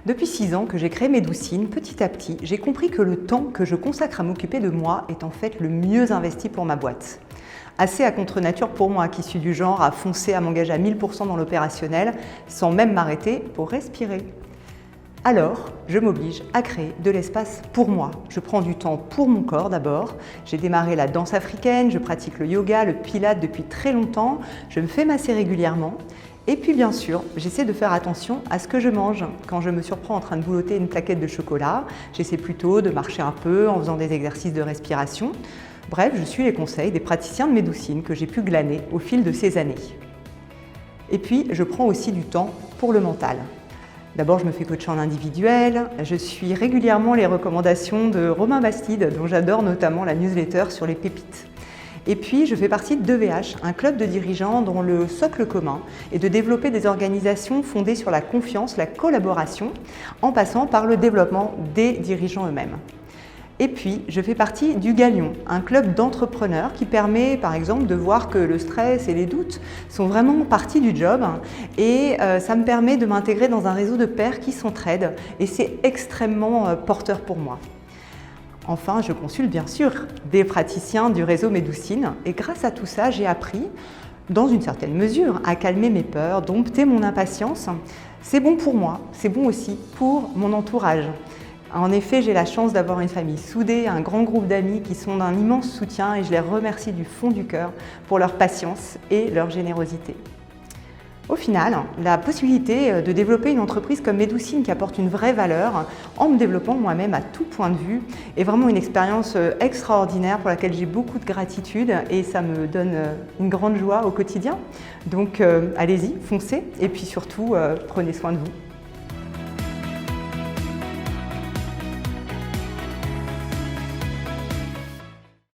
Depuis 6 ans que j'ai créé Médoucine, petit à petit, j'ai compris que le temps que je consacre à m'occuper de moi est en fait le mieux investi pour ma boîte. Assez à contre-nature pour moi, qui suis du genre à foncer, à m'engager à 1000% dans l'opérationnel, sans même m'arrêter pour respirer. Alors, je m'oblige à créer de l'espace pour moi. Je prends du temps pour mon corps d'abord. J'ai démarré la danse africaine, je pratique le yoga, le pilate depuis très longtemps. Je me fais masser régulièrement. Et puis bien sûr, j'essaie de faire attention à ce que je mange. Quand je me surprends en train de boulotter une plaquette de chocolat, j'essaie plutôt de marcher un peu en faisant des exercices de respiration. Bref, je suis les conseils des praticiens de Médoucine que j'ai pu glaner au fil de ces années. Et puis, je prends aussi du temps pour le mental. D'abord, je me fais coacher en individuel. Je suis régulièrement les recommandations de Romain Bastide, dont j'adore notamment la newsletter sur les pépites. Et puis, je fais partie de 2VH, un club de dirigeants dont le socle commun est de développer des organisations fondées sur la confiance, la collaboration, en passant par le développement des dirigeants eux-mêmes. Et puis, je fais partie du Galion, un club d'entrepreneurs qui permet, par exemple, de voir que le stress et les doutes sont vraiment partie du job. Et ça me permet de m'intégrer dans un réseau de pairs qui s'entraident. Et c'est extrêmement porteur pour moi. Enfin, je consulte bien sûr des praticiens du réseau Médoucine. Et grâce à tout ça, j'ai appris, dans une certaine mesure, à calmer mes peurs, dompter mon impatience. C'est bon pour moi, c'est bon aussi pour mon entourage. En effet, j'ai la chance d'avoir une famille soudée, un grand groupe d'amis qui sont d'un immense soutien et je les remercie du fond du cœur pour leur patience et leur générosité. Au final, la possibilité de développer une entreprise comme Médoucine qui apporte une vraie valeur en me développant moi-même à tout point de vue est vraiment une expérience extraordinaire pour laquelle j'ai beaucoup de gratitude et ça me donne une grande joie au quotidien. Donc allez-y, foncez et puis surtout prenez soin de vous.